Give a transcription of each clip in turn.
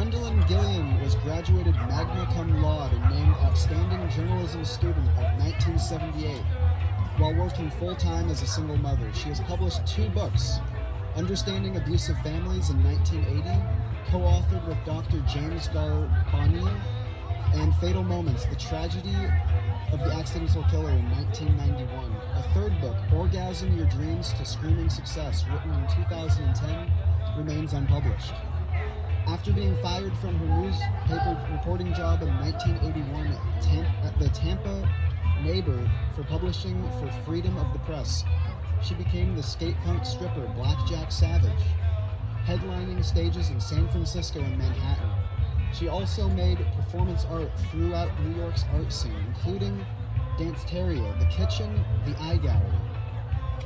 Gwendolyn Gilliam was graduated magna cum laude and named Outstanding Journalism Student of 1978. While working full-time as a single mother, she has published 2 books: Understanding Abusive Families in 1980, co-authored with Dr. James Garbonnier, and Fatal Moments, The Tragedy of the Accidental Killer in 1991. A third book, Orgasm Your Dreams to Screaming Success, written in 2010, remains unpublished. After being fired from her newspaper reporting job in 1981 at the Tampa Neighbor for publishing for freedom of the press, she became the skate punk stripper Blackjack Savage, headlining stages in San Francisco and Manhattan. She also made performance art throughout New York's art scene, including Danceteria, The Kitchen, the Eye Gallery.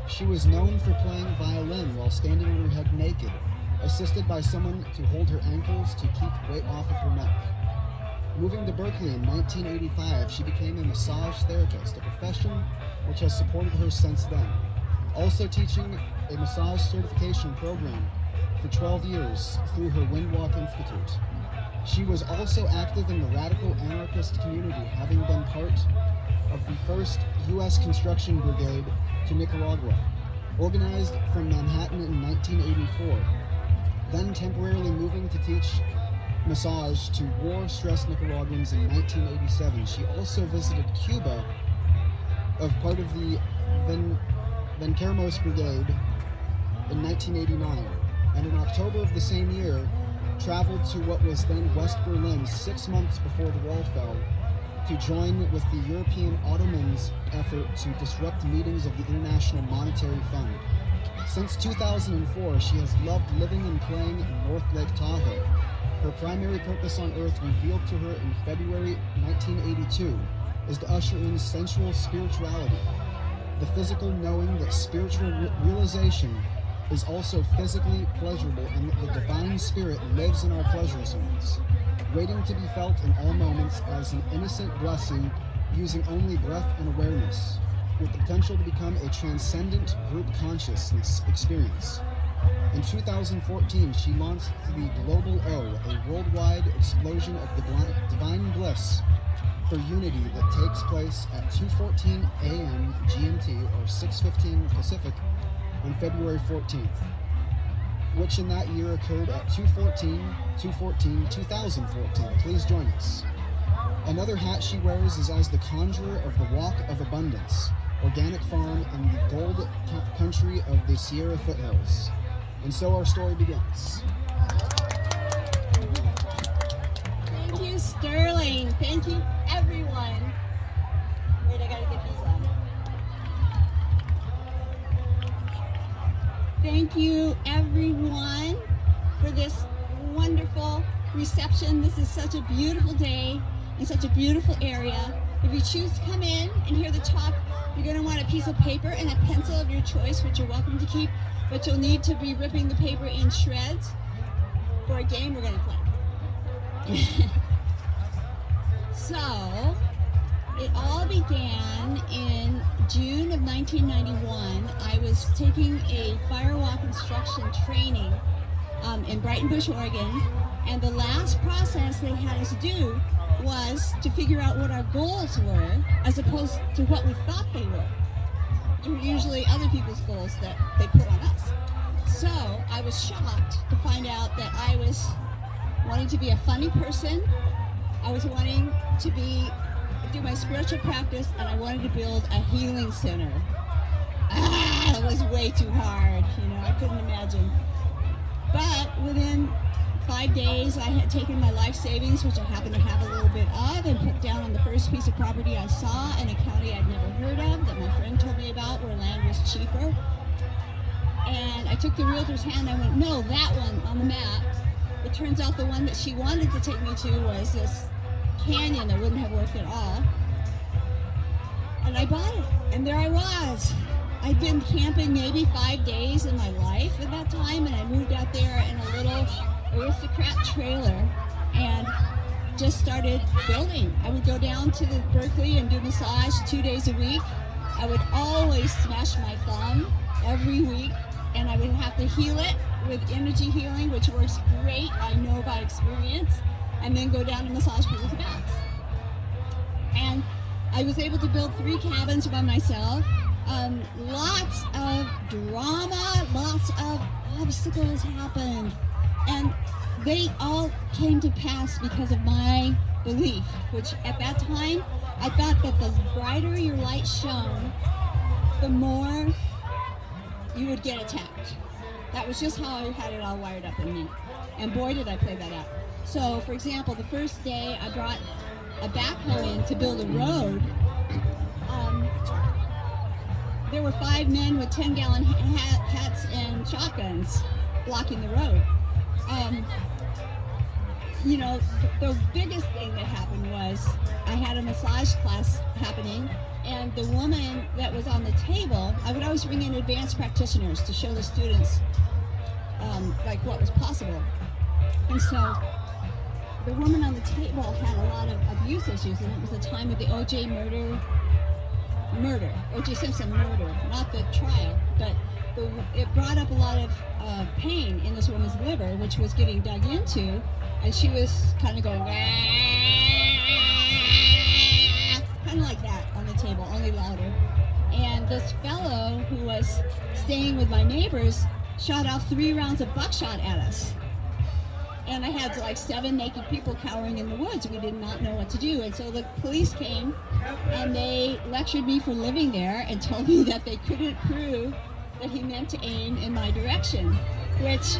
She was known for playing violin while standing on her head naked, assisted by someone to hold her ankles to keep weight off of her neck. Moving to Berkeley in 1985, she became a massage therapist, a profession which has supported her since then. Also teaching a massage certification program for 12 years through her Windwalk Institute. She was also active in the radical anarchist community, having been part of the first U.S. Construction Brigade to Nicaragua, organized from Manhattan in 1984, then temporarily moving to teach massage to war-stressed Nicaraguans in 1987. She also visited Cuba as part of the Venceremos Brigade in 1989, and in October of the same year, traveled to what was then West Berlin 6 months before the wall fell to join with the European Ottomans' effort to disrupt meetings of the International Monetary Fund. Since 2004, she has loved living and playing in North Lake Tahoe. Her primary purpose on Earth, revealed to her in February 1982, is to usher in sensual spirituality, the physical knowing that spiritual realization is also physically pleasurable and that the divine spirit lives in our pleasure zones, waiting to be felt in all moments as an innocent blessing, using only breath and awareness, with the potential to become a transcendent group consciousness experience. In 2014, she launched the Global O, a worldwide explosion of divine bliss for unity that takes place at 2:14 a.m. GMT or 6:15 Pacific on February 14th, which in that year occurred at 2014. Please join us. Another hat she wears is as the conjurer of the Walk of Abundance, organic farm in the gold country of the Sierra foothills. And so our story begins. Thank you, Sterling. Thank you, everyone. Wait, I gotta get these on. Thank you, everyone, for this wonderful reception. This is such a beautiful day in such a beautiful area. If you choose to come in and hear the talk, you're going to want a piece of paper and a pencil of your choice, which you're welcome to keep, but you'll need to be ripping the paper in shreds for a game we're going to play. So, it all began in June of 1991. I was taking a firewalk instruction training in Brighton Bush, Oregon, and the last process they had us do was to figure out what our goals were as opposed to what we thought they were. They were usually other people's goals that they put on us. So I was shocked to find out that I was wanting to be a funny person, I was wanting to do my spiritual practice, and I wanted to build a healing center. It was way too hard, I couldn't imagine. But within 5 days, I had taken my life savings, which I happen to have a little bit of, and put down on the first piece of property I saw in a county I'd never heard of, that my friend told me about, where land was cheaper. And I took the realtor's hand, and I went, no, that one on the map. It turns out the one that she wanted to take me to was this canyon that wouldn't have worked at all. And I bought it, and there I was. I'd been camping maybe 5 days in my life at that time, and I moved out there in a little aristocrat trailer and just started building. I would go down to the Berkeley and do massage 2 days a week. I would always smash my thumb every week, and I would have to heal it with energy healing, which works great, I know by experience, and then go down to massage people's backs. And I was able to build 3 cabins by myself. Lots of drama, lots of obstacles happened, and they all came to pass because of my belief, which at that time I thought that the brighter your light shone, the more you would get attacked. That was just how I had it all wired up in me, and boy did I play that out. So for example, the first day I brought a backhoe in to build a road. There were 5 men with 10-gallon hats and shotguns blocking the road. The biggest thing that happened was I had a massage class happening, and the woman that was on the table, I would always bring in advanced practitioners to show the students like what was possible. And so the woman on the table had a lot of abuse issues, and it was the time of the O.J. O.J. Simpson murder, not the trial, but it brought up a lot of pain in this woman's liver, which was getting dug into, and she was kind of going, kind of like that on the table, only louder. And this fellow who was staying with my neighbors shot off 3 rounds of buckshot at us. And I had like 7 naked people cowering in the woods. We did not know what to do. And so the police came and they lectured me for living there and told me that they couldn't prove that he meant to aim in my direction, which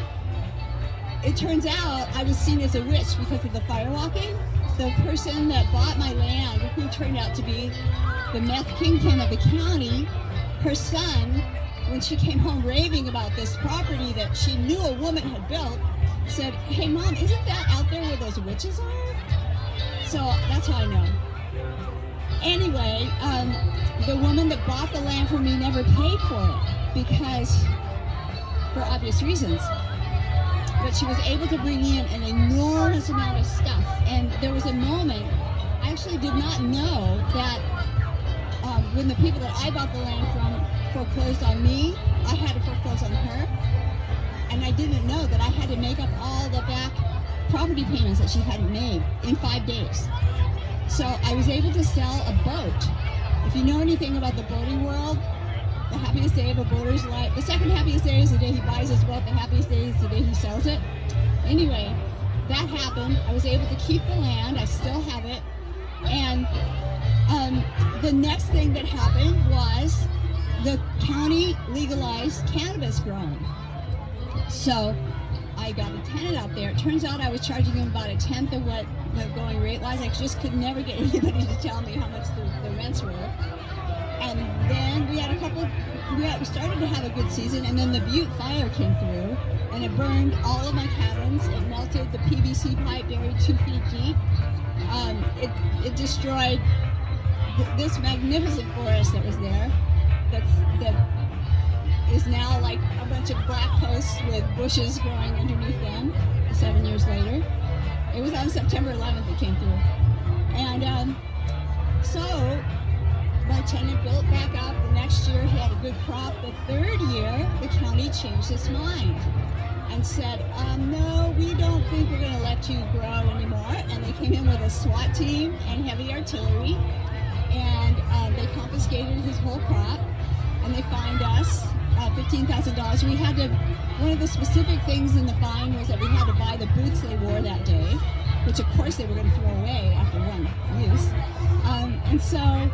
it turns out I was seen as a witch because of the firewalking. The person that bought my land, who turned out to be the meth kingpin of the county, her son, when she came home raving about this property that she knew a woman had built, said, "Hey Mom, isn't that out there where those witches are?" So that's how I know. Anyway, the woman that bought the land from me never paid for it because, for obvious reasons. But she was able to bring in an enormous amount of stuff. And there was a moment, I actually did not know that when the people that I bought the land from foreclosed on me, I had to foreclose on her. And I didn't know that I had to make up all the back property payments that she hadn't made in 5 days. So I was able to sell a boat. If you know anything about the boating world, the happiest day of a boater's life, the second happiest day is the day he buys his boat, the happiest day is the day he sells it. Anyway, that happened. I was able to keep the land. I still have it. And the next thing that happened was the county legalized cannabis growing. So I got a tenant out there. It turns out I was charging him about 1/10 of what the going rate was. I just could never get anybody to tell me how much the rents were. And then we started to have a good season, and then the Butte fire came through, and it burned all of my cabins. It melted the PVC pipe buried 2 feet deep. It destroyed this magnificent forest that was there. That is now like a bunch of black posts with bushes growing underneath them 7 years later. It was on September 11th it came through. And so my tenant built back up. The next year he had a good crop. The 3rd year, the county changed its mind and said, no, we don't think we're going to let you grow anymore. And they came in with a SWAT team and heavy artillery, and they confiscated his whole crop, and they fined us $15,000. We had to, one of the specific things in the fine was that we had to buy the boots they wore that day, which of course they were going to throw away after one use. And so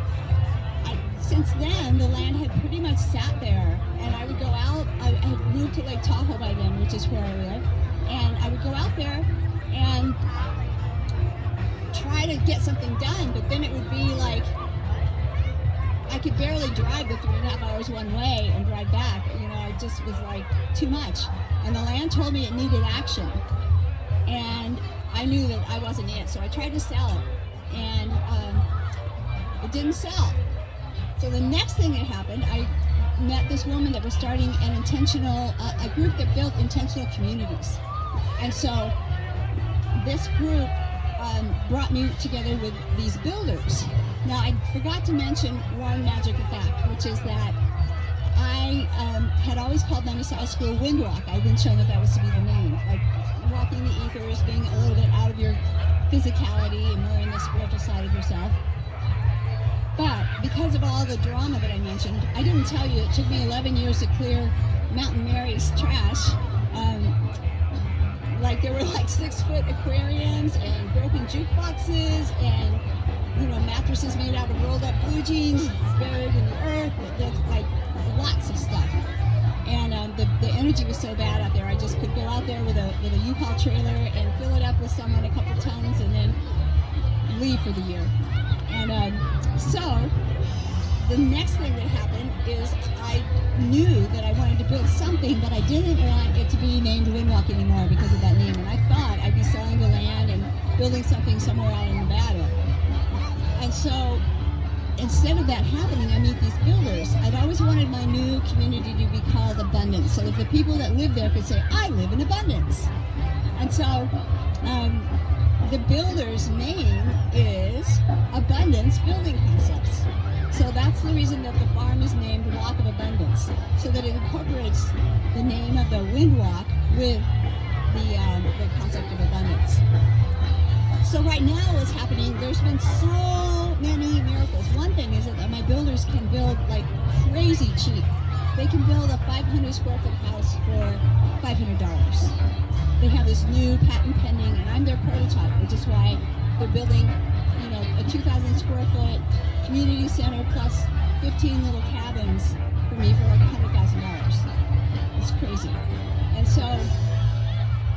since then, the land had pretty much sat there, and I would go out. I had moved to Lake Tahoe by then, which is where I live, and I would go out there and try to get something done, but then it would be like I could barely drive the 3.5 hours one way and drive back. You know, it just was like too much. And the land told me it needed action, and I knew that I wasn't it, so I tried to sell it, and it didn't sell. So the next thing that happened, I met this woman that was starting an a group that built intentional communities. And so this group brought me together with these builders. Now I forgot to mention one magical fact, which is that I had always called my massage school Windwalk. I wasn't sure that that was to be the name. Like walking the ethers, being a little bit out of your physicality and more in the spiritual side of yourself. But because of all the drama that I mentioned, I didn't tell you it took me 11 years to clear Mountain Mary's trash. Like there were like 6-foot aquariums and broken jukeboxes and mattresses made out of rolled up blue jeans buried in the earth. Like lots of stuff. And the energy was so bad out there. I just could go out there with a U-Haul trailer and fill it up with someone a couple tons and then leave for the year. And so the next thing that happened is I knew that I wanted to build something, but I didn't want it to be named Windwalk anymore because of that name. And I thought I'd be selling the land and building something somewhere out in Nevada. And so instead of that happening, I meet these builders. I'd always wanted my new community to be called Abundance, so that the people that live there could say, I live in abundance. And so the builder's name is Abundance Building Concepts. So that's the reason that the farm is named Walk of Abundance, so that it incorporates the name of the Windwalk with the concept of abundance. So right now what's happening, there's been so many miracles. One thing is that my builders can build like crazy cheap. They can build a 500 square foot house for $500. They have this new patent pending, and I'm their prototype, which is why they're building, a 2,000 square foot community center plus 15 little cabins for me for like $100,000. It's crazy. And so,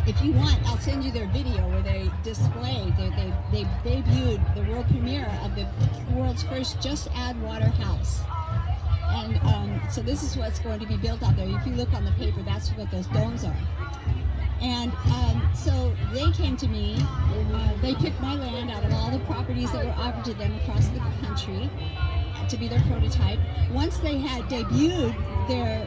if you want, I'll send you their video where they display, they debuted the world premiere of the world's first Just Add Water house. And so this is what's going to be built out there. If you look on the paper, that's what those domes are. And so they came to me, they picked my land out of all the properties that were offered to them across the country to be their prototype. Once they had debuted their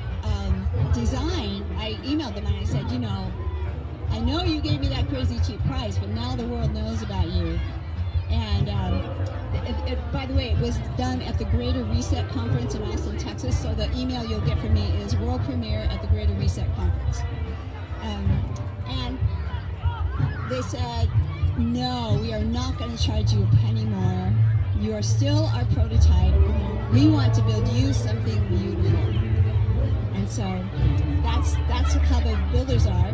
design, I emailed them and I said, I know you gave me that crazy cheap price, but now the world knows about you. And by the way, it was done at the Greater Reset Conference in Austin, Texas, so the email you'll get from me is world premiere at the Greater Reset Conference. And they said, no, we are not going to charge you a penny more. You are still our prototype. We want to build you something beautiful. And so that's how the builders are.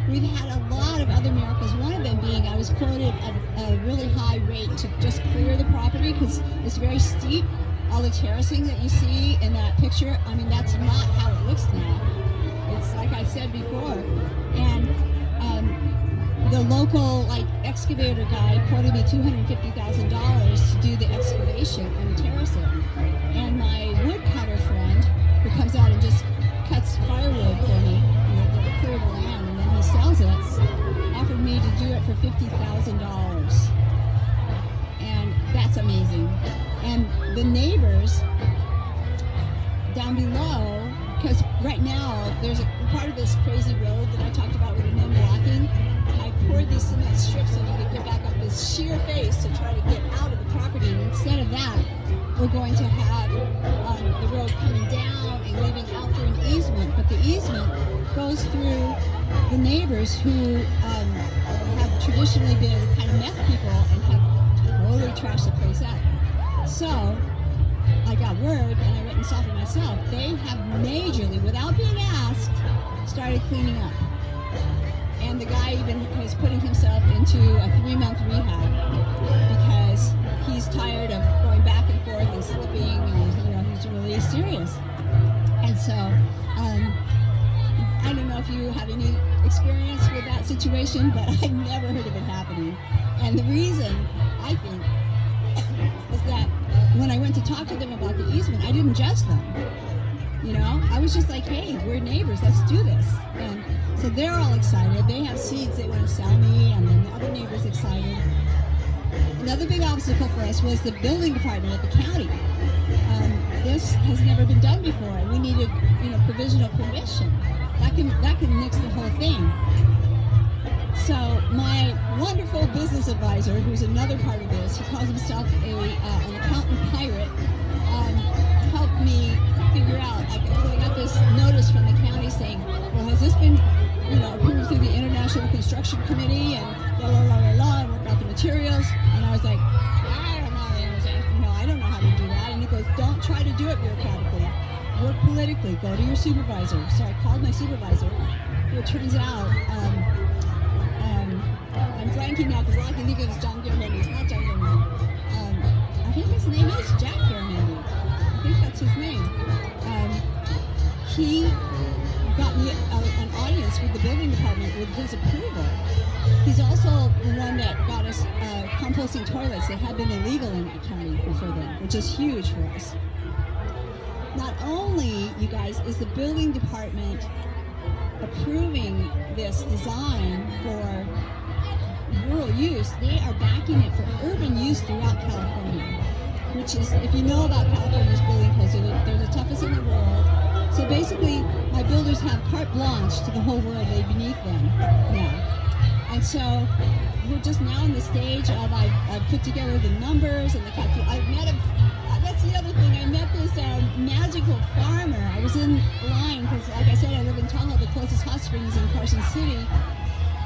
We've had a lot of other miracles. One of them being I was quoted a really high rate to just clear the property because it's very steep. All the terracing that you see in that picture, I mean, that's not how it looks now. It's like I said before. And the local excavator guy quoted me $250,000 to do the excavation and terrace it. And my woodcutter friend, who comes out and just cuts firewood for me, to clear the land, and then he sells it, offered me to do it for $50,000. And that's amazing. And the neighbors down below, because right now there's a part of this crazy road that I talked about with the men walking. I poured these cement strips so you could get back up this sheer face to try to get out of the property. And instead of that, we're going to have the road coming down and leaving out through an easement. But the easement goes through the neighbors who have traditionally been kind of meth people and have totally trashed the place out. So I got word, and I went and saw for myself. They have majorly, without being asked, started cleaning up. And the guy even is putting himself into a 3-month rehab because he's tired of going back and forth and slipping, and he's really serious. And so I don't know if you have any experience with that situation, but I've never heard of it happening. And the reason, I think, is that when I went to talk to them about the easement, I didn't judge them. I was just like, hey, we're neighbors, let's do this. And so they're all excited. They have seeds they want to sell me, and then the other neighbors excited. Another big obstacle for us was the building department at the county. This has never been done before, and we needed, provisional permission. That can nix the whole thing. So my wonderful business advisor, who's another part of this, he calls himself an accountant pirate, helped me figure out. I got this notice from the county saying, well, has this been, approved through the International Construction Committee and la la la la la, and work out the materials. And I was like, I don't know. And I was like, I don't know how to do that. And he goes, don't try to do it bureaucratically. Work politically. Go to your supervisor. So I called my supervisor, who it turns out, I'm blanking now because all I can think of is John Garamendi. It's not John Garamendi. I think his name is Jack Garamendi. I think that's his name. He got me an audience with the building department with his approval. He's also the one that got us composting toilets that had been illegal in the county before then, which is huge for us. Not only, you guys, is the building department approving this design for rural use, they are backing it for urban use throughout California, which is, if you know about California's building codes, they're the toughest in the world. So basically, my builders have carte blanche to the whole world lay beneath them now. And so we're just now in the stage of I've put together the numbers and the calculation. That's the other thing. I met this magical farmer. I was in line because, like I said, I live in Tahoe. The closest hot spring is in Carson City.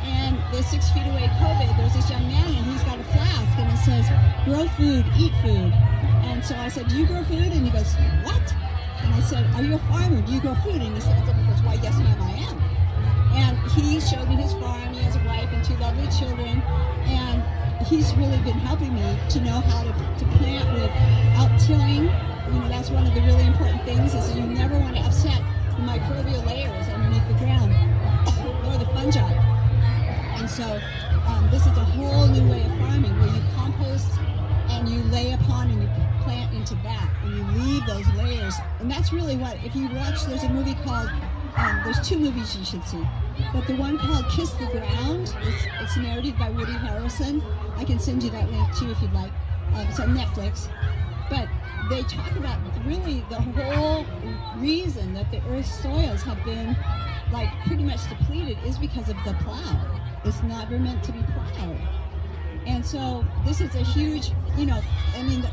And they're 6 feet away COVID. There's this young man, and he's got a flask, and it says, grow food, eat food. And so I said, do you grow food? And he goes, what? And I said, are you a farmer? Do you grow food? And he stands up and goes, why, yes, ma'am, I am. And he showed me his farm. He has a wife and 2 lovely children. And he's really been helping me to know how to plant without tilling. That's one of the really important things is you never want to upset the microbial layers underneath the ground or the fungi. And so this is a whole new way of farming where you compost and you lay upon and you plant into that and you leave those layers. And that's really what, if you watch, there's a movie called, there's 2 movies you should see. But the one called Kiss the Ground, it's narrated by Woody Harrelson. I can send you that link too if you'd like. It's on Netflix. But they talk about really the whole reason that the Earth's soils have been like pretty much depleted is because of the plow. It's never meant to be plowed. And so this is a huge,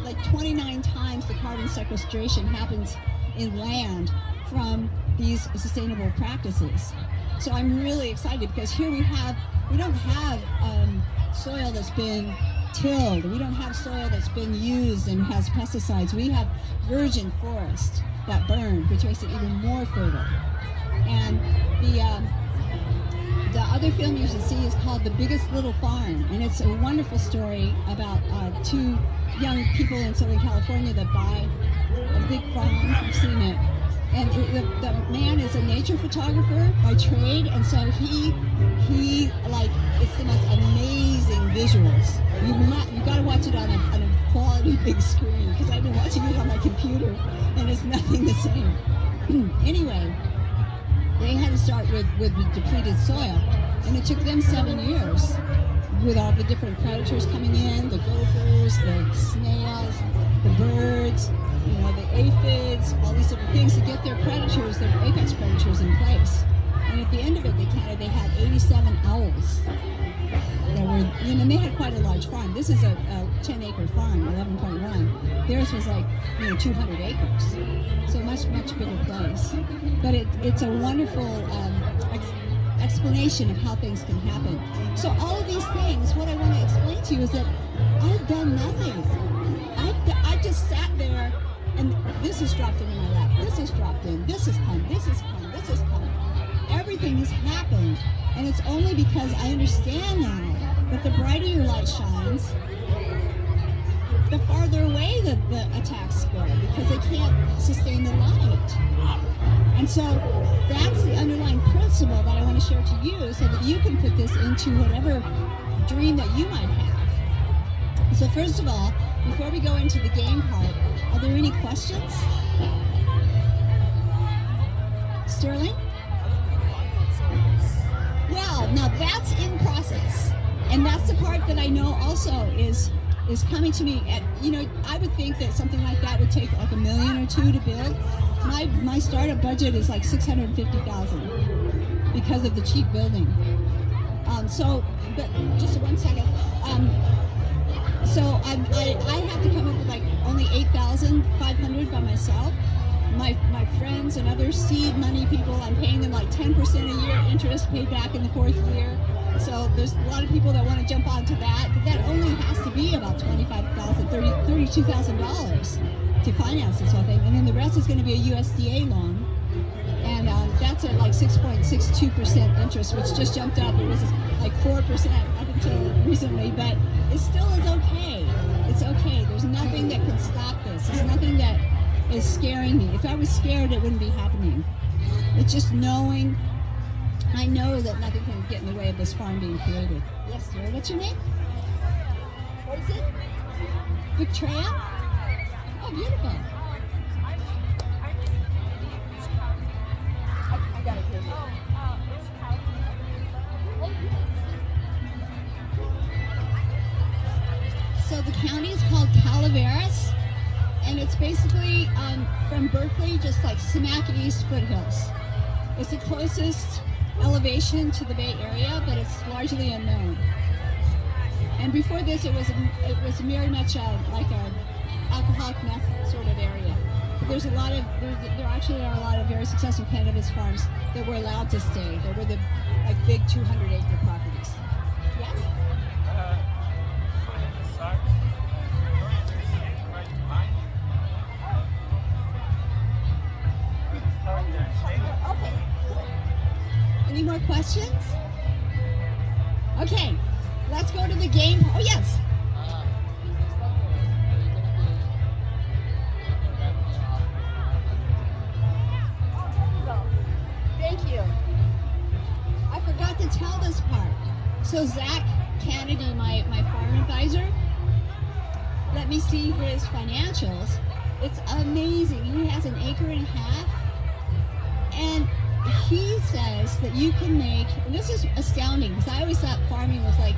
like 29 times the carbon sequestration happens in land from these sustainable practices. So I'm really excited because here we don't have soil that's been tilled. We don't have soil that's been used and has pesticides. We have virgin forest that burned, which makes it even more fertile. And the other film you should see is called The Biggest Little Farm, and it's a wonderful story about 2 young people in Southern California that buy a big farm. You've seen it. And the man is a nature photographer by trade, and so he it's the most amazing visuals. You got to watch it on a quality big screen because I've been watching it on my computer, and it's nothing the same. Anyway, they had to start with depleted soil, and it took them 7 years with all the different predators coming in, the gophers, the snails, the birds, the aphids, all these different things to get their predators, their apex predators in place. And at the end of it, they had 87 owls that were, and they had quite a large farm. This is a 10-acre farm, 11.1. Theirs was like, 200 acres. So much, much bigger place. But it's a wonderful explanation of how things can happen. So all of these things, what I want to explain to you is that I've done nothing. I just sat there, and this is dropped into my lap. This is dropped in. This has come. This has come. This has come. Everything has happened, and it's only because I understand now that the brighter your light shines, the farther away the attacks go because they can't sustain the light. And so that's the underlying principle that I want to share to you so that you can put this into whatever dream that you might have. So first of all, before we go into the game part, are there any questions? Sterling? Well, now that's in process. And that's the part that I know also is coming to me at, I would think that something like that would take like $1 million or $2 million to build. My startup budget is like $650,000 because of the cheap building. But just 1 second. So I have to come up with like only $8,500 by myself. my friends and other seed money people, I'm paying them like 10% a year interest paid back in the 4th year. So there's a lot of people that want to jump onto that, but that only has to be about $25,000, $32,000 to finance this whole thing. And then the rest is going to be a USDA loan. And that's at like 6.62% interest, which just jumped up. It was like 4% up until recently, but it still is okay. It's okay. There's nothing that can stop this. There's nothing that is scaring me. If I was scared, it wouldn't be happening. It's just knowing, I know that nothing can get in the way of this farm being created. Yes, dear. What's your name? What is it? Victoria? Oh, beautiful. I got it here. So the county is called Calaveras, and it's basically from Berkeley, just like smack east foothills. It's the closest elevation to the Bay Area, but it's largely unknown. And before this, it was very much like a alcoholic meth sort of area. There's a lot of there actually are a lot of very successful cannabis farms that were allowed to stay. There were the like big 200-acre properties. Yes. Okay. Any more questions? Okay, let's go to the game. Oh yes. Thank you. I forgot to tell this part. So Zach Kennedy, my farm advisor, let me see his financials. It's amazing. He has 1.5 acres, and he says that you can make, and this is astounding because I always thought farming was like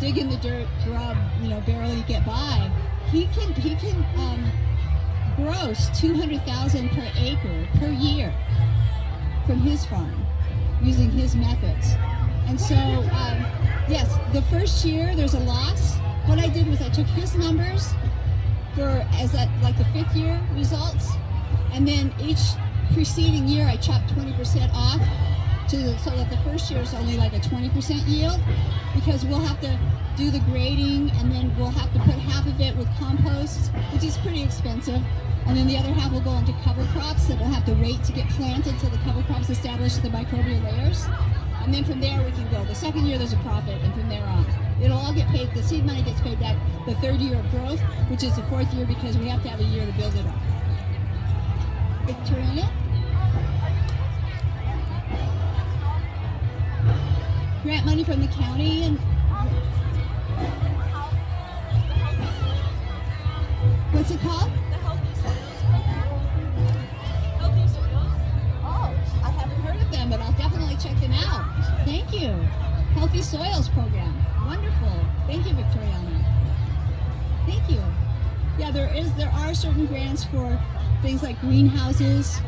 dig in the dirt, grub, barely get by. He can gross $200,000 per acre per year from his farm using his methods. And so, yes, the first year there's a loss. What I did was I took his numbers like the 5th year results, and then each preceding year I chopped 20% off so that the first year is only like a 20% yield, because we'll have to do the grading, and then we'll have to put half of it with compost, which is pretty expensive, and then the other half will go into cover crops that will have to wait to get planted till the cover crops establish the microbial layers. And then from there we can go. The second year there's a profit, and from there on. It'll all get paid, the seed money gets paid back the 3rd year of growth, which is the 4th year because we have to have a year to build it up. Victoria? Grant money from the county and what's it called? The Healthy Soils Program. Healthy Soils. Oh, I haven't heard of them, but I'll definitely check them out. Thank you. Healthy Soils Program. Wonderful. Thank you, Victoriana. Thank you. Yeah, there are certain grants for things like greenhouses,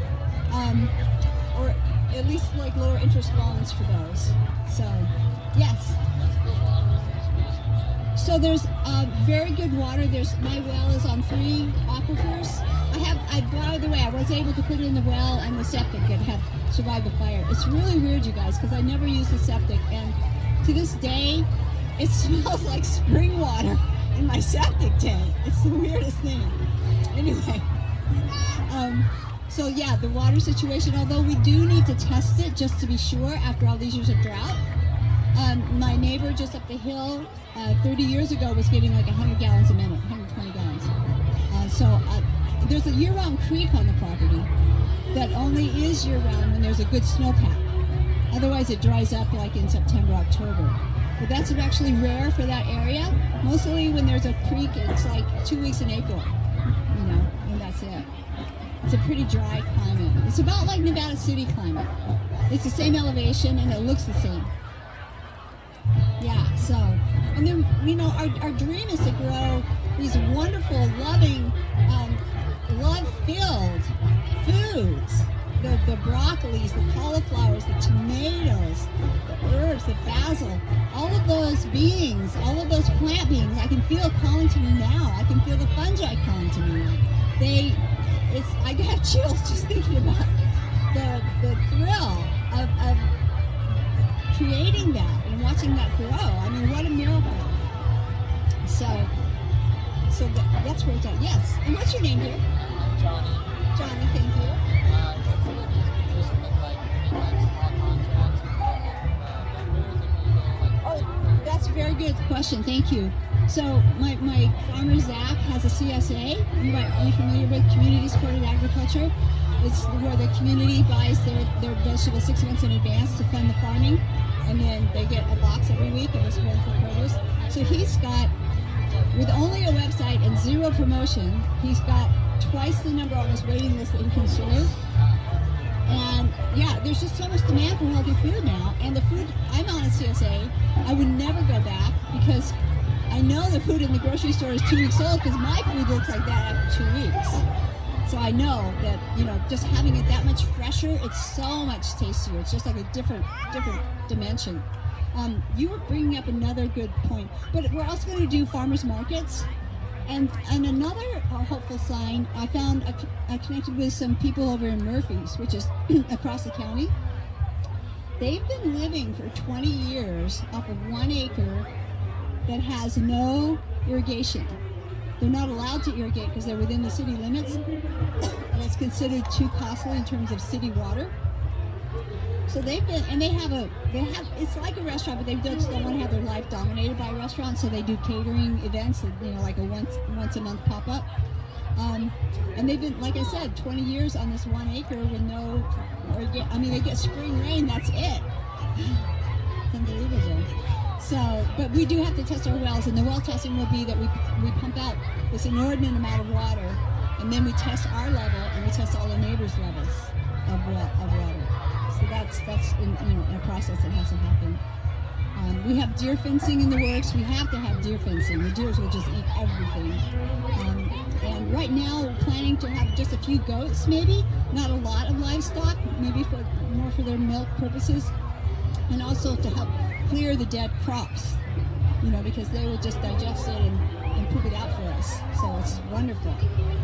or at least like lower interest loans for those. So, yes. So there's very good water. My well is on 3 aquifers. By the way, I was able to put in the well and the septic that have survived the fire. It's really weird, you guys, because I never used the septic, and to this day, it smells like spring water in my septic tank. It's the weirdest thing. Anyway, so yeah, the water situation, although we do need to test it just to be sure after all these years of drought. My neighbor just up the hill 30 years ago was getting like 100 gallons a minute, 120 gallons. So there's a year-round creek on the property that only is year-round when there's a good snowpack. Otherwise it dries up like in September, October. But that's actually rare for that area. Mostly when there's a creek, it's like 2 weeks in April, and that's it. It's a pretty dry climate. It's about like Nevada City climate. It's the same elevation and it looks the same. Yeah, so, and then, our dream is to grow these wonderful, loving, love-filled foods. The broccolis, the cauliflowers, the tomatoes, the herbs, the basil, all of those beings, all of those plant beings, I can feel calling to me now. I can feel the fungi calling to me now. it's I got chills just thinking about the thrill of creating that and watching that grow. I mean, what a miracle. So that's where it's at. Yes. And what's your name, dear? Johnny. Johnny, thank you. What's the distribution look like? Any like small contracts with vendors if you go like? Oh, that's a very good question. Thank you. So my farmer Zach has a CSA. Are you familiar with Community Supported Agriculture? It's where the community buys their vegetables 6 months in advance to fund the farming, and then they get a box every week of this wonderful produce. So he's got, with only a website and zero promotion, he's got twice the number on his waiting list that he can serve. And yeah, there's just so much demand for healthy food now. And the food, I'm on a CSA, I would never go back because I know the food in the grocery store is 2 weeks old because my food looks like that after 2 weeks. So I know that, just having it that much fresher, it's so much tastier. It's just like a different dimension. You were bringing up another good point, but we're also going to do farmers markets. And another hopeful sign, I found I connected with some people over in Murphy's, which is across the county. They've been living for 20 years off of 1 acre that has no irrigation. They're not allowed to irrigate because they're within the city limits, and it's considered too costly in terms of city water. So they have it's like a restaurant, but they just don't want to have their life dominated by a restaurant, so they do catering events, like a once a month pop-up. And they've been, like I said, 20 years on this 1 acre with no, they get spring rain, that's it. It's unbelievable. So, but we do have to test our wells, and the well testing will be that we pump out this inordinate amount of water, and then we test our level, and we test all the neighbors' levels of water. So that's a process that has to happen. We have deer fencing in the works. We have to have deer fencing. The deers will just eat everything. And right now we're planning to have just a few goats, maybe, not a lot of livestock, maybe more for their milk purposes, and also to help clear the dead crops, because they will just digest it and poop it out for us. So it's wonderful.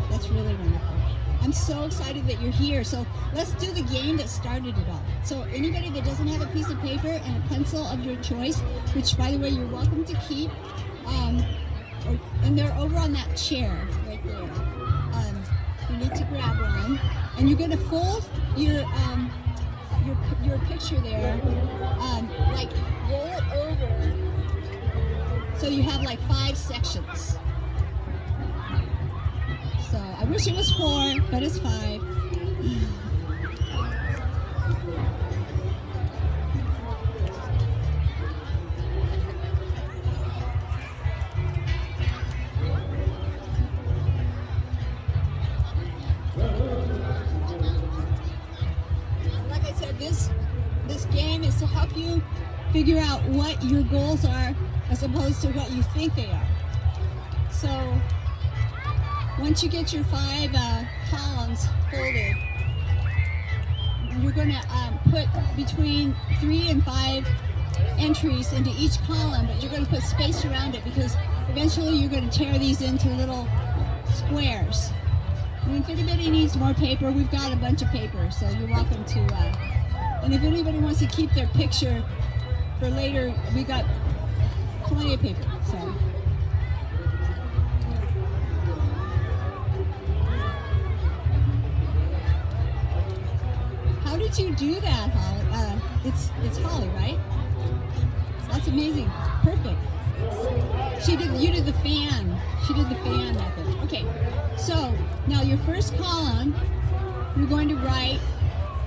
That's really wonderful. I'm so excited that you're here. So let's do the game that started it all. So anybody that doesn't have a piece of paper and a pencil of your choice, which by the way, you're welcome to keep, and they're over on that chair right there. You need to grab one, and you're gonna fold your picture there, like roll it over, so you have like 5 sections. So I wish it was 4, but it's 5. Like I said, this game is to help you figure out what your goals are as opposed to what you think they are. So once you get your 5 columns folded, you're going to put between 3 and 5 entries into each column, but you're going to put space around it because eventually you're going to tear these into little squares. And if anybody needs more paper, we've got a bunch of paper, so you're welcome to. And if anybody wants to keep their picture for later, we got plenty of paper. So. How did you do that, Holly? It's Holly, right? That's amazing. Perfect. You did the fan. She did the fan method. Okay. So now your first column, you're going to write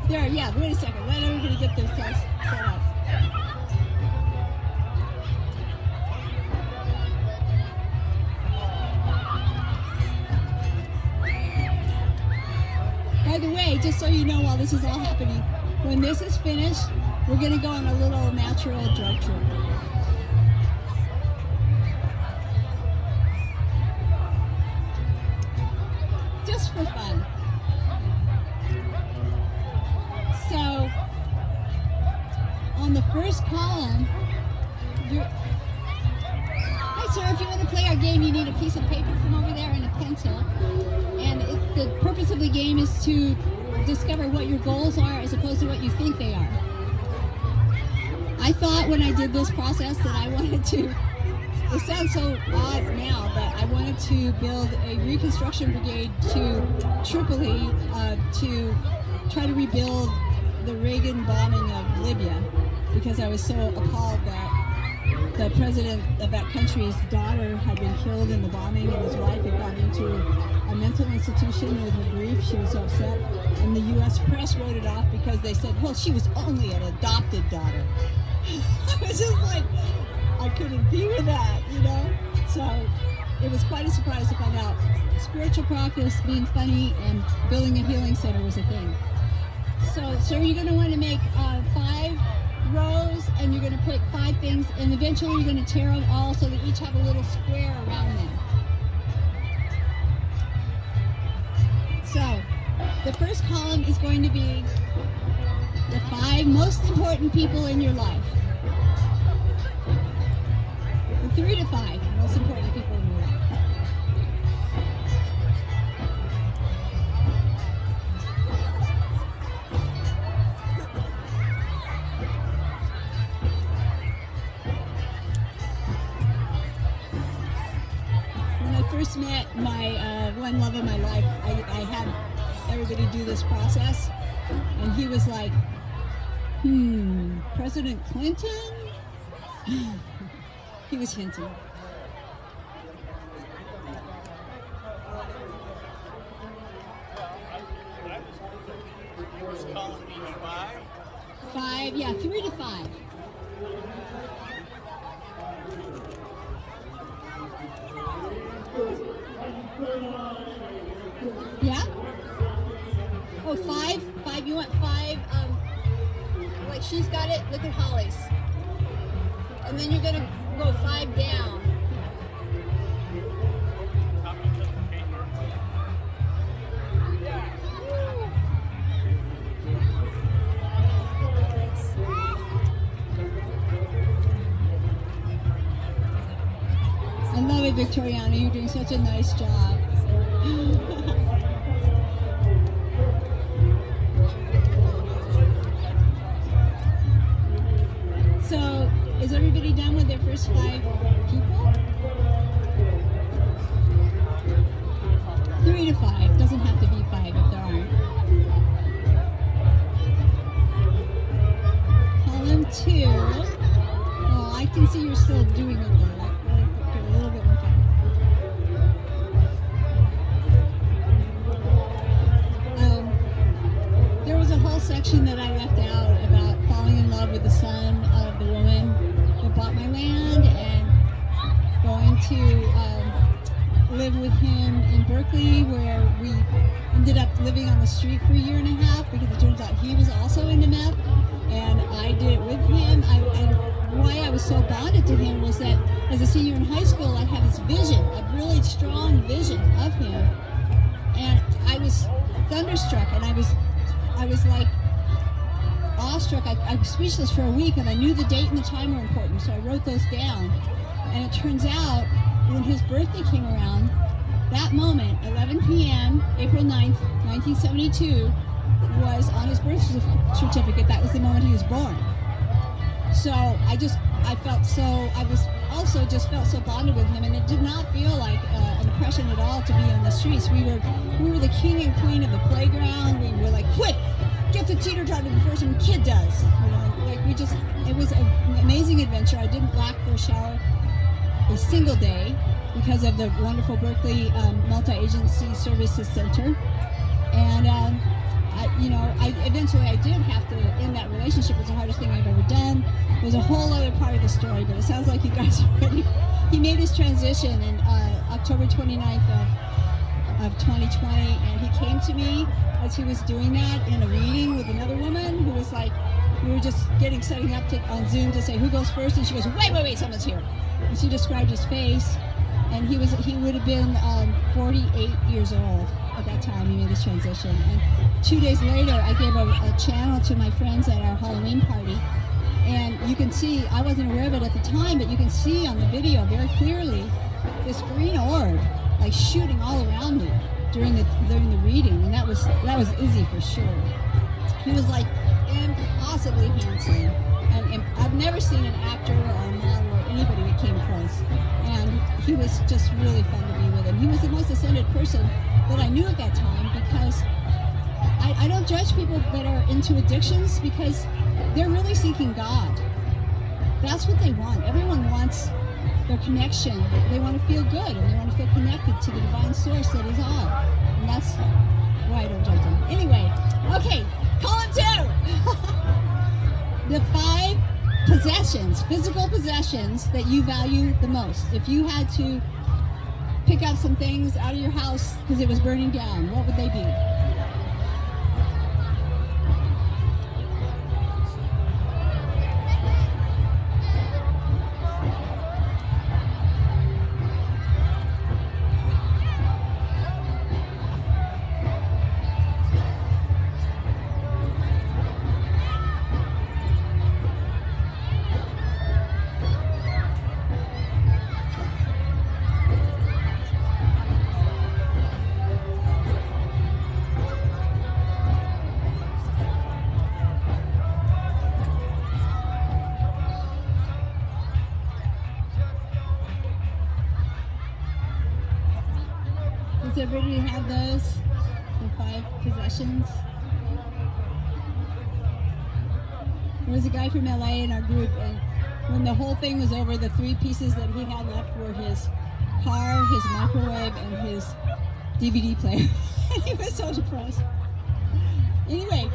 there. Yeah. Wait a second. Let everybody get their set up. By the way, just so you know, while this is all happening, when this is finished, we're going to go on a little natural drug trip. Just for fun. So, on the first column, hi Sir, if you want to play our game, you need a piece of paper from over there and a pencil. And the purpose of the game is to discover what your goals are as opposed to what you think they are. I thought when I did this process that I wanted to, it sounds so odd now, but I wanted to build a reconstruction brigade to Tripoli to try to rebuild the Reagan bombing of Libya, because I was so appalled that the president of that country's daughter had been killed in the bombing, and his wife had gone into a mental institution with her grief. She was so upset, and the U.S. press wrote it off because they said, well, she was only an adopted daughter. I was just like, I couldn't be with that, you know? So it was quite a surprise to find out spiritual practice, being funny, and building a healing center was a thing. So you're going to want to make 5 rows, and you're going to put 5 things, and eventually you're going to tear them all so they each have a little square around them. So the first column is going to be the 5 most important people in your life. The 3 to 5 most important people in your life. When I first met my one love of my life, I had everybody do this process, and he was like, President Clinton? He was hinting. First column each 5. 5, yeah, 3 to 5. Yeah? Oh, 5? 5, you want 5, like she's got it, look at Holly's. And then you're gonna go 5 down. Copy to the paper. I love it, Victoriana. You're doing such a nice job. So, is everybody done with their first 5 people? 3 to 5. Doesn't have to be 5 if there aren't. Column 2. Oh, I can see you're still doing it though. Like, a little bit more time. There was a whole section that I left out about falling in love with the son of the woman that bought my land and going to live with him in Berkeley, where we ended up living on the street for a year and a half because it turns out he was also into meth, and I did it with him. And why I was so bonded to him was that as a senior in high school, I had this vision, a really strong vision of him, and I was thunderstruck, and I was like awestruck. I was speechless for a week, and I knew the date and the time were important, so I wrote those down. And it turns out, when his birthday came around, that moment, 11 p.m., April 9th, 1972, was on his birth certificate. That was the moment he was born. So I felt so bonded with him, and it did not feel like an oppression at all to be on the streets. We were the king and queen of the playground. We were like, quick, get the teeter-totter before some kid does. You know, like it was an amazing adventure. I didn't lack for a shower a single day because of the wonderful Berkeley Multi-Agency Services Center. And eventually I did have to end that relationship. It was the hardest thing I've ever done. It was a whole other part of the story, but it sounds like you guys are ready. He made his transition in October 29th of 2020, and he came to me as he was doing that in a reading with another woman who was like, we were just setting up on Zoom to say who goes first, and she goes, wait, someone's here. And she described his face, and he would have been 48 years old at that time he made his transition. And 2 days later, I gave a channel to my friends at our Halloween party, And you can see, I wasn't aware of it at the time, but you can see on the video very clearly this green orb like shooting all around me during the reading, and that was Izzy for sure. He was like impossibly handsome, and I've never seen an actor or a model or anybody that came close. And he was just really fun to be with, and he was the most ascended person that I knew at that time, because I don't judge people that are into addictions, because they're really seeking God. That's what they want. Everyone wants their connection. They want to feel good, and they want to feel connected to the divine source that is all. And that's why I don't judge them. Anyway, okay, column 2. The 5 possessions, physical possessions that you value the most. If you had to pick up some things out of your house because it was burning down, what would they be? Does everybody have those? The 5 possessions? There was a guy from LA in our group, and when the whole thing was over, the 3 pieces that he had left were his car, his microwave, and his DVD player. He was so depressed. Anyway,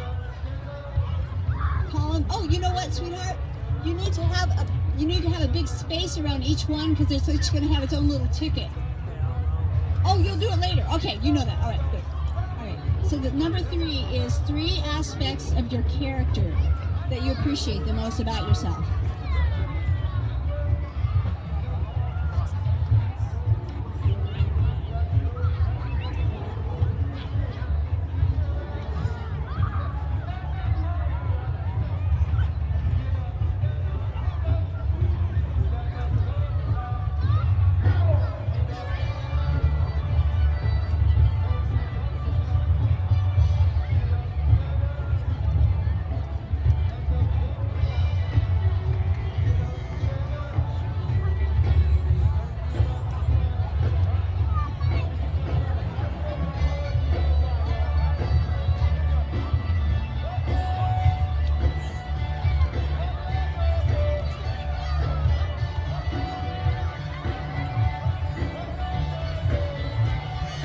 column. Oh, you know what, sweetheart? You need to have a big space around each one, because it's each going to have its own little ticket. Oh, you'll do it later. Okay, you know that. All right, good. All right. So the number 3 is 3 aspects of your character that you appreciate the most about yourself.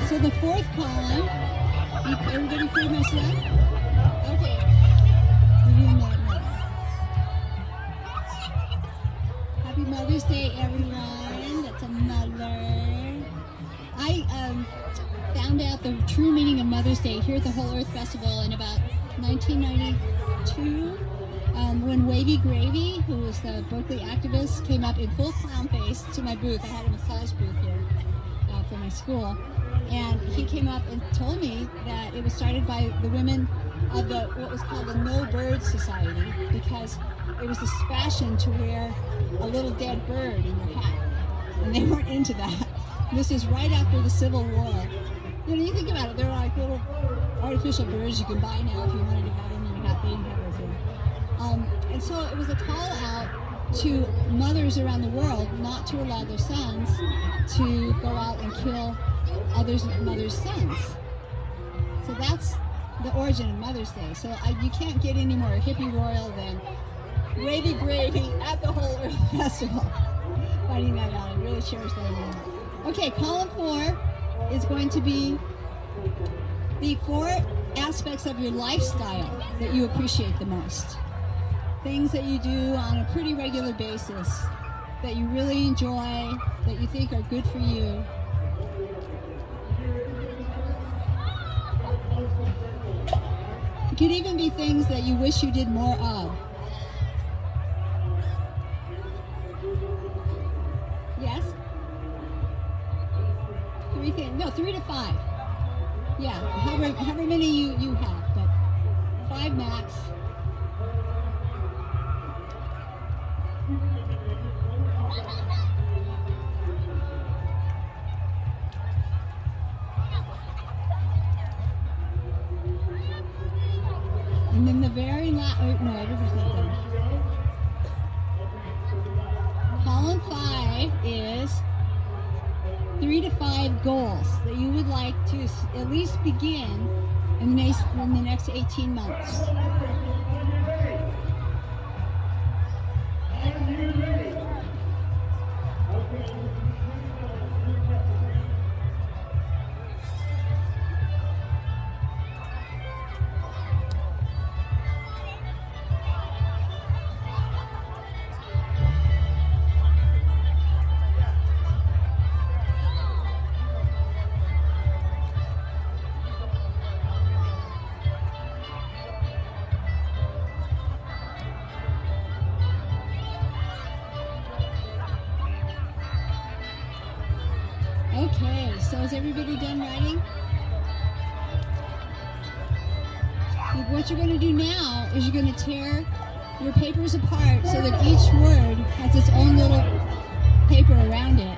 So the 4th column, everybody pretty much done? Okay. Give you a minute more. Happy Mother's Day, everyone. That's a mother. I found out the true meaning of Mother's Day here at the Whole Earth Festival in about 1992, when Wavy Gravy, who was the Berkeley activist, came up in full clown face to my booth. I had a massage booth here for my school. And he came up and told me that it was started by the women of what was called the No Bird Society, because it was this fashion to wear a little dead bird in your hat, and they weren't into that. This is right after the Civil War. You know, you think about it, they're like little artificial birds you can buy now if you wanted to have them in your hat. They didn't have those in. And so it was a call out to mothers around the world not to allow their sons to go out and kill mothers' sons. So that's the origin of Mother's Day. So you can't get any more hippie royal than Wavy Gravy at the Whole Earth Festival. Finding that out, I really cherish that moment. Okay, column 4 is going to be the 4 aspects of your lifestyle that you appreciate the most. Things that you do on a pretty regular basis that you really enjoy, that you think are good for you. It could even be things that you wish you did more of. Yes? 3 things. No, 3 to 5. Yeah, however many you have, but 5 max. And then the very last, oh, no, everybody's not done. Column 5 is 3 to 5 goals that you would like to at least begin in the next 18 months. Okay, so is everybody done writing? What you're going to do now is you're going to tear your papers apart so that each word has its own little paper around it.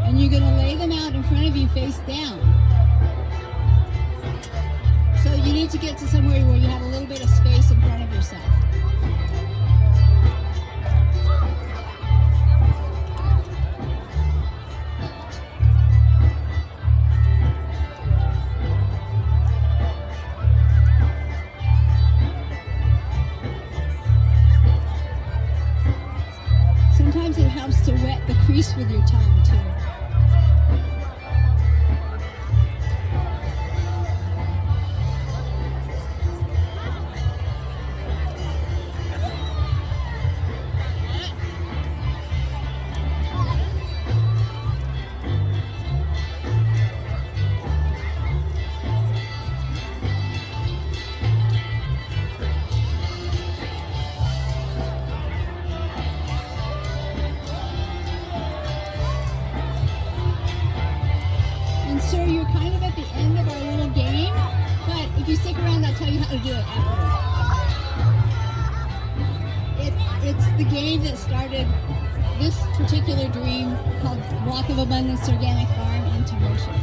And you're going to lay them out in front of you face down. So you need to get to somewhere where you have a little bit of space in front of yourself. Sometimes it helps to wet the crease with your tongue too. So you're kind of at the end of our little game, but if you stick around, I'll tell you how to do it afterwards. It's the game that started this particular dream called Walk of Abundance Organic Farm into motion.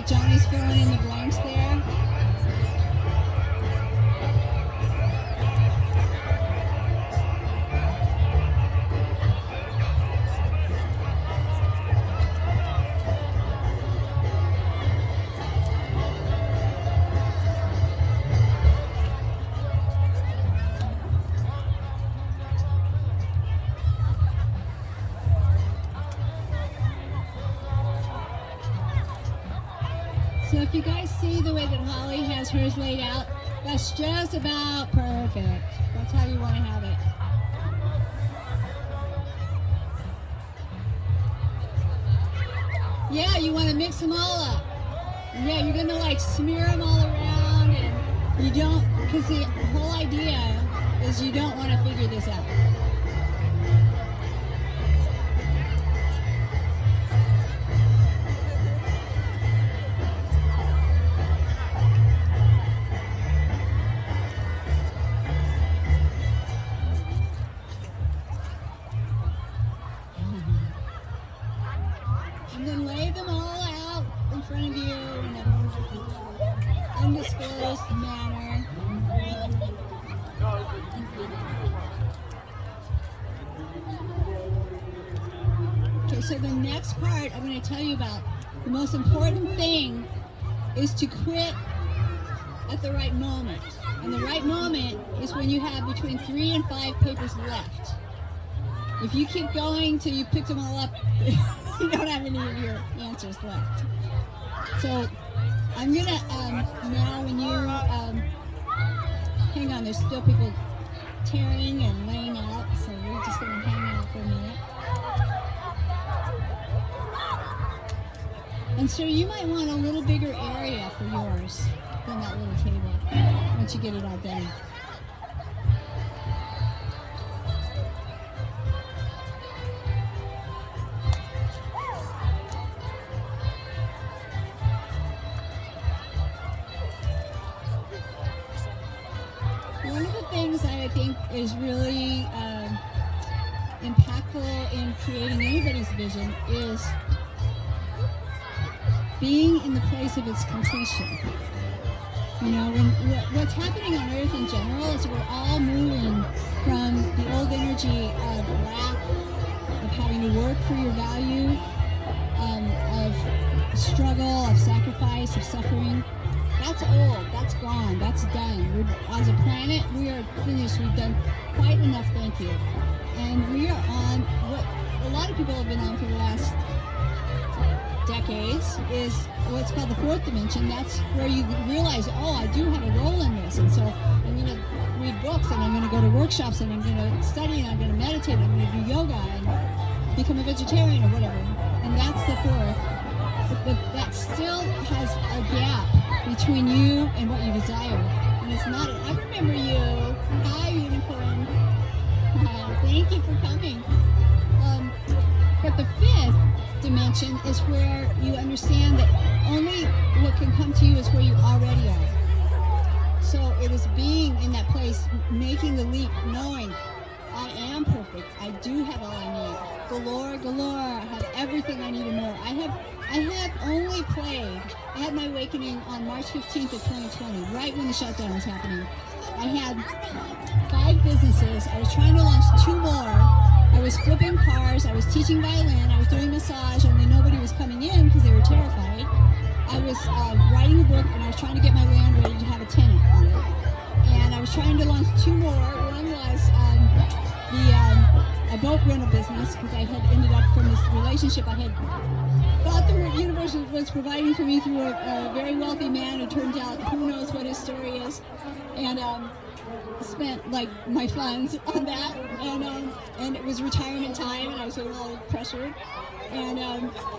Johnny's filling in the blanks there. So if you guys see the way that Holly has hers laid out, that's just about perfect. That's how you want to have it. Yeah, you want to mix them all up. Yeah, you're going to like smear them all around, and you don't, because the whole idea is you don't want to figure this out. And then lay them all out in front of you in an undisclosed manner. Okay, so the next part I'm going to tell you about, the most important thing is to quit at the right moment. And the right moment is when you have between 3 and 5 papers left. If you keep going till you pick them all up, you don't have any of your answers left. So I'm gonna now when you hang on, there's still people tearing and laying out, so we're just gonna hang out for a minute. And so you might want a little bigger area for yours than that little table once you get it all done. One of the things I think is really impactful in creating anybody's vision is being in the place of its completion. You know, what's happening on Earth in general is we're all moving from the old energy of lack, of having to work for your value, of struggle, of sacrifice, of suffering. That's old, that's gone, that's done. As a planet, we are finished. We've done quite enough, thank you. And we are on what a lot of people have been on for the last decades, is what's called the fourth dimension. That's where you realize, oh, I do have a role in this, and so I'm going to read books, and I'm going to go to workshops, and I'm going to study, and I'm going to meditate, and I'm going to do yoga, and become a vegetarian or whatever. And that's the fourth. But that still has a gap between you and what you desire. And it's not, I remember you. Hi, Unicorn. Thank you for coming. But the fifth dimension is where you understand that only what can come to you is where you already are. So it is being in that place, making the leap, knowing I am perfect. I do have all I need. Galore, I have everything I need and more. I have only played. I had my awakening on March 15th of 2020, right when the shutdown was happening. I had 5 businesses. I was trying to launch 2 more. I was flipping cars. I was teaching violin. I was doing massage, only nobody was coming in because they were terrified. I was writing a book, and I was trying to get my land ready to have a tenant on it. And I was trying to launch 2 more. One was a boat rental business, because I had ended up from this relationship I had thought the universe was providing for me through a very wealthy man who turned out, who knows what his story is, and spent like my funds on that, and it was retirement time, and I was feeling all pressured. And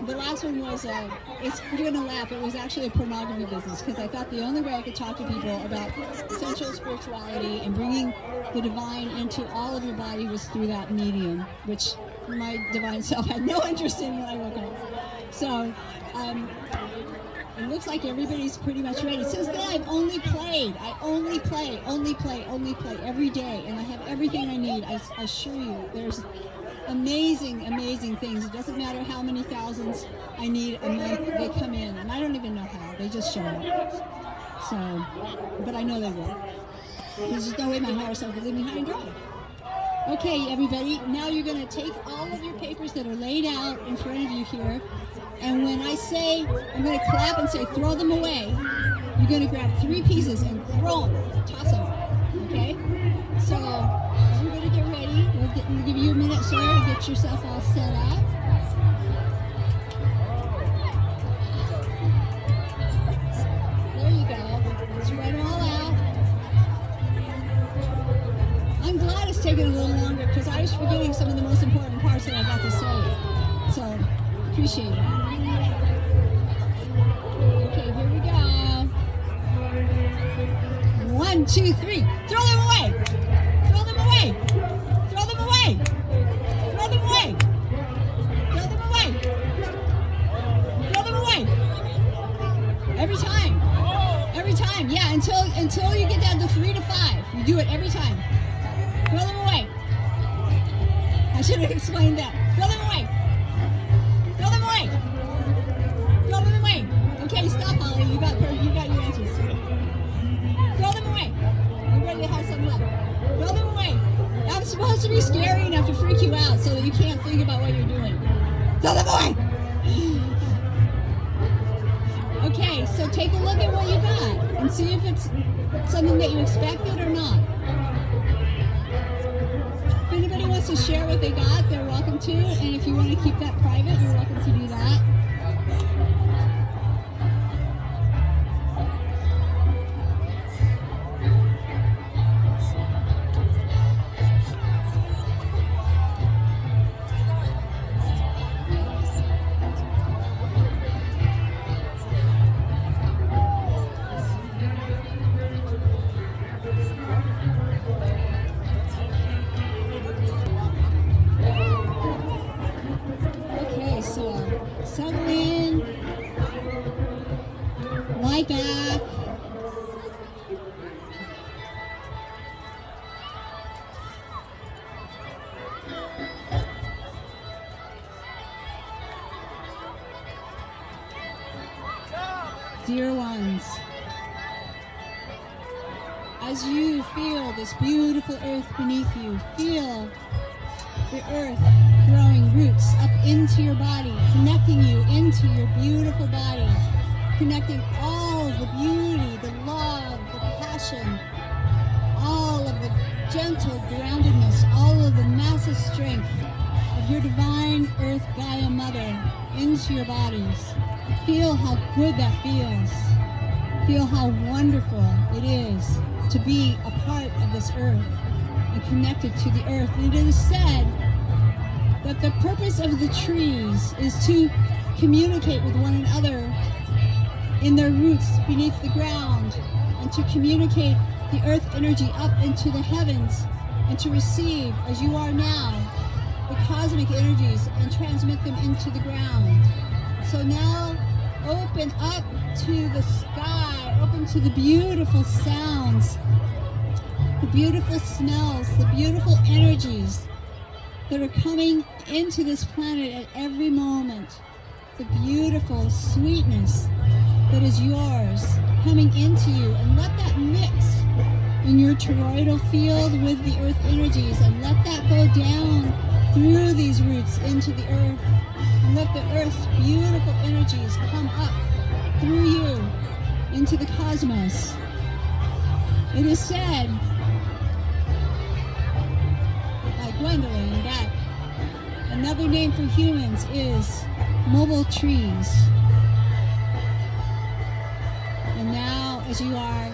the last one was, you're gonna laugh, it was actually a pornography business, because I thought the only way I could talk to people about sensual spirituality and bringing the divine into all of your body was through that medium, which my divine self had no interest in when I woke up. So it looks like everybody's pretty much ready. Since then, I've only played. I only play every day, and I have everything I need. I assure you, there's amazing things. It doesn't matter how many thousands I need a month, they come in, and I don't even know how. They just show up. So, but I know they will. There's no way my higher self will leave me high and dry. Okay, everybody, now you're going to take all of your papers that are laid out in front of you here, and when I say, I'm going to clap and say, throw them away, you're going to grab 3 pieces and throw them, toss them, okay? So, everybody get ready. We'll give you a minute, sir, to get yourself all set up. There you go. Spread them all out. I'm glad it's taking a little longer, because I was forgetting some of the most important parts that I got to say. So, appreciate it. Okay, here we go. 1, 2, 3. Throw them away! Throw them away! Throw them away! Throw them away! Throw them away! Throw them away! Every time. Every time. Yeah, until you get down to 3 to 5. You do it every time. Throw them away. I should have explained that. Throw them away. Throw them away. Throw them away. Okay, stop, Holly. You got your answers. Throw them away. You ready to have some left? Throw them away. I'm supposed to be scary enough to freak you out so that you can't think about what you're doing. Throw them away. Okay, so take a look at what you got and see if something that you expected or not? If anybody wants to share what they got, they're welcome to. And if you want to keep that private, you're welcome to do that. Okay, so settle in, lie back. Dear ones, as you feel this beautiful earth beneath you, feel the earth growing roots up into your body, connecting you into your beautiful body, connecting all the beauty, the love, the passion, all of the gentle groundedness, all of the massive strength of your divine Earth Gaia Mother into your bodies. Feel how good that feels. Feel how wonderful it is to be a part of this earth and connected to the earth. And it is said that the purpose of the trees is to communicate with one another in their roots beneath the ground, and to communicate the earth energy up into the heavens, and to receive, as you are now, the cosmic energies and transmit them into the ground. So now open up to the sky, open to the beautiful sounds, the beautiful smells, the beautiful energies that are coming into this planet at every moment. The beautiful sweetness that is yours coming into you, and let that mix in your toroidal field with the earth energies, and let that go down through these roots into the earth, and let the earth's beautiful energies come up through you into the cosmos. It is said by Gwendolyn that another name for humans is mobile trees. And now, as you are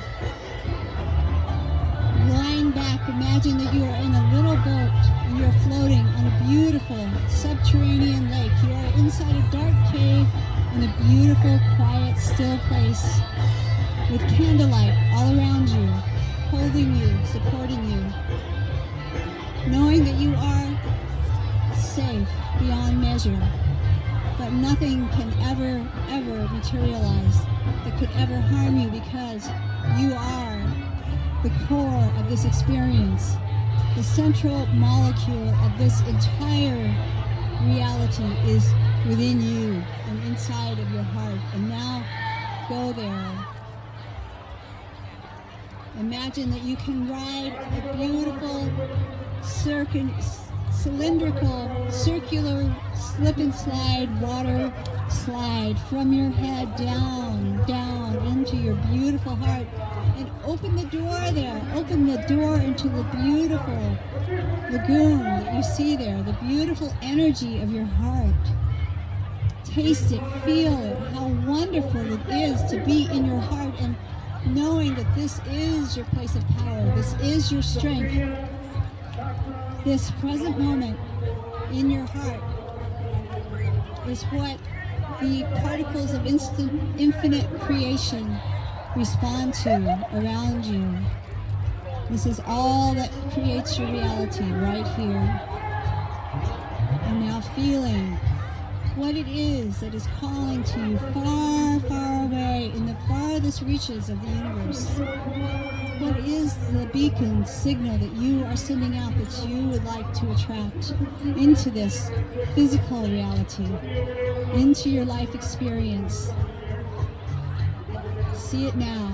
lying back, imagine that you are in a little boat and you're floating on a beautiful subterranean lake. You are inside a dark cave in a beautiful, quiet, still place with candlelight all around you, holding you, supporting you, knowing that you are safe beyond measure, that nothing can ever materialize that could ever harm you, because you are the core of this experience, the central molecule of this entire reality is within you and inside of your heart. And now go there. Imagine that you can ride a beautiful cylindrical, circular slip and slide water slide from your head down into your beautiful heart, and open the door there. Open the door into the beautiful lagoon that you see there, the beautiful energy of your heart. Taste it, feel it, how wonderful it is to be in your heart, and knowing that this is your place of power, this is your strength. This present moment in your heart is what the particles of infinite creation respond to around you. This is all that creates your reality right here. And now feeling what it is that is calling to you far, far away in the farthest reaches of the universe. What is the beacon signal that you are sending out that you would like to attract into this physical reality, into your life experience? See it now.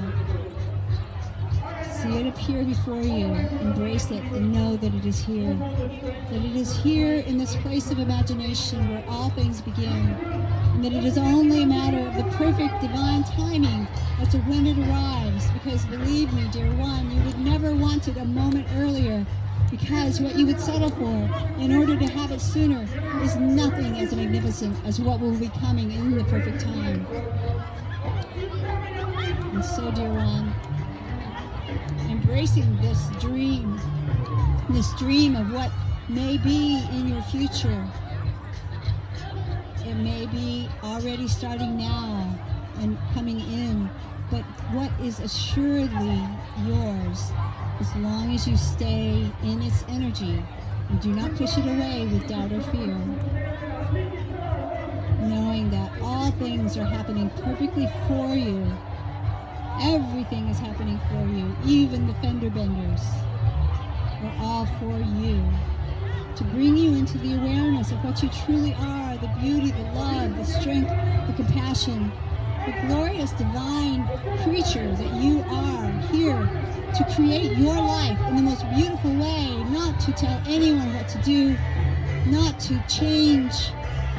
See it appear before you. Embrace it and know that it is here. That it is here in this place of imagination where all things begin. And that it is only a matter of the perfect divine timing as to when it arrives. Because believe me, dear one, you would never want it a moment earlier. Because what you would settle for in order to have it sooner is nothing as magnificent as what will be coming in the perfect time. And so, dear one, embracing this dream of what may be in your future. It may be already starting now and coming in, but what is assuredly yours, as long as you stay in its energy and do not push it away with doubt or fear, knowing that all things are happening perfectly for you. Everything is happening for you, even the fender benders are all for you, to bring you into the awareness of what you truly are, the beauty, the love, the strength, the compassion, the glorious divine creature that you are here to create your life in the most beautiful way, not to tell anyone what to do, not to change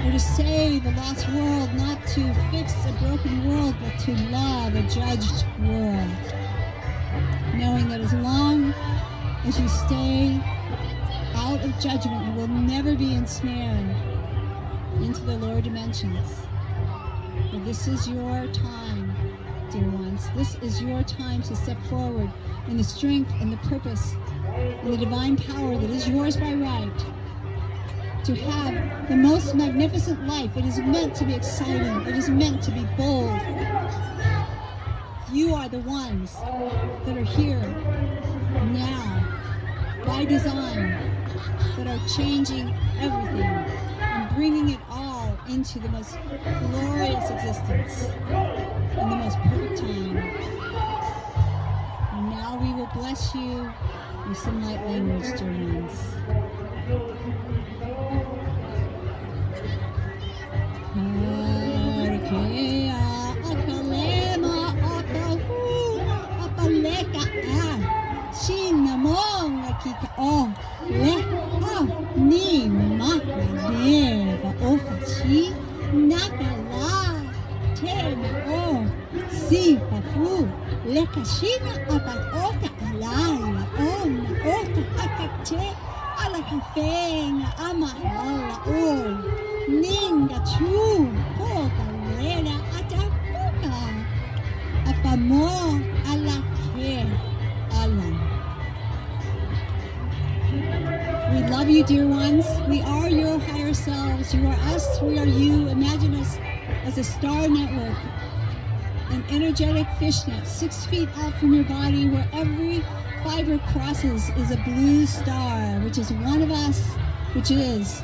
or to save a lost world, not to fix a broken world, but to love a judged world. Knowing that as long as you stay out of judgment, you will never be ensnared into the lower dimensions. For this is your time, dear ones. This is your time to step forward in the strength and the purpose and the divine power that is yours by right. To have the most magnificent life. It is meant to be exciting. It is meant to be bold. You are the ones that are here now, by design, that are changing everything and bringing it all into the most glorious existence in the most perfect time. And now we will bless you with some light language, dear ones. Ninga chu, poca lera, atapuka, apamo, ala que, ala. We love you, dear ones. We are your higher selves. You are us, we are you. Imagine us as a star network, an energetic fishnet 6 feet out from your body, where every fiber crosses is a blue star, which is one of us, which is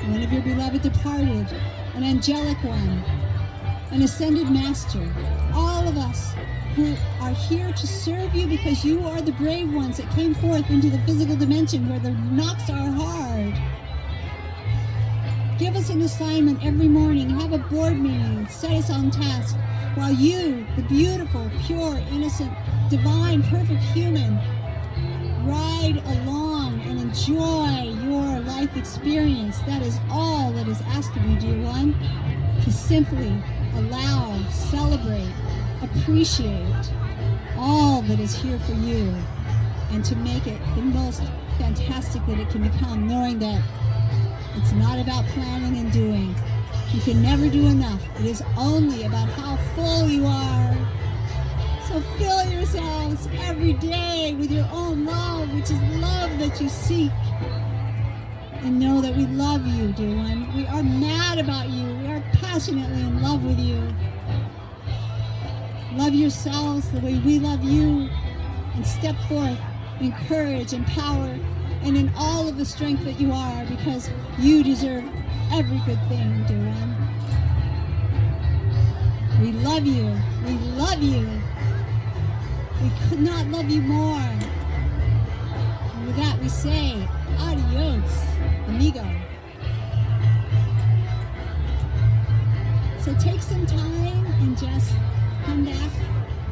one of your beloved departed, an angelic one, an ascended master. All of us who are here to serve you because you are the brave ones that came forth into the physical dimension where the knocks are hard. Give us an assignment every morning, have a board meeting, set us on task, while you, the beautiful, pure, innocent, divine, perfect human, ride along and enjoy your life experience. That is all that is asked of you, dear one, to simply allow, celebrate, appreciate all that is here for you, and to make it the most fantastic that it can become, knowing that it's not about planning and doing. You can never do enough. It is only about how full you are. So fill yourselves every day with your own love, which is love that you seek. And know that we love you, dear one. We are mad about you. We are passionately in love with you. Love yourselves the way we love you, and step forth in courage and power and in all of the strength that you are, because you deserve every good thing, dear one. We love you. We love you. We could not love you more. And with that we say, adios, amigo. So take some time and just come back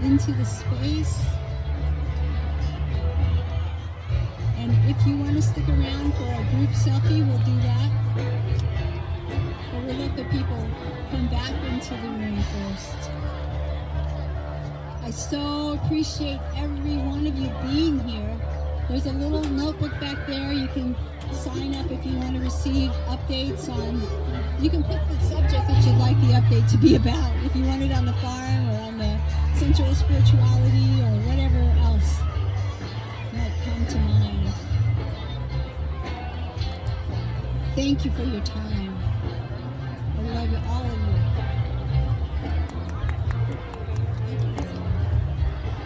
into the space if you want to stick around for a group selfie, we'll do that. But we'll let the people come back into the room first. I so appreciate every one of you being here. There's a little notebook back there. You can sign up if you want to receive updates on, you can put the subject that you'd like the update to be about. If you want it on the farm or on the sensual spirituality or whatever else might come to mind. Thank you for your time. I love you all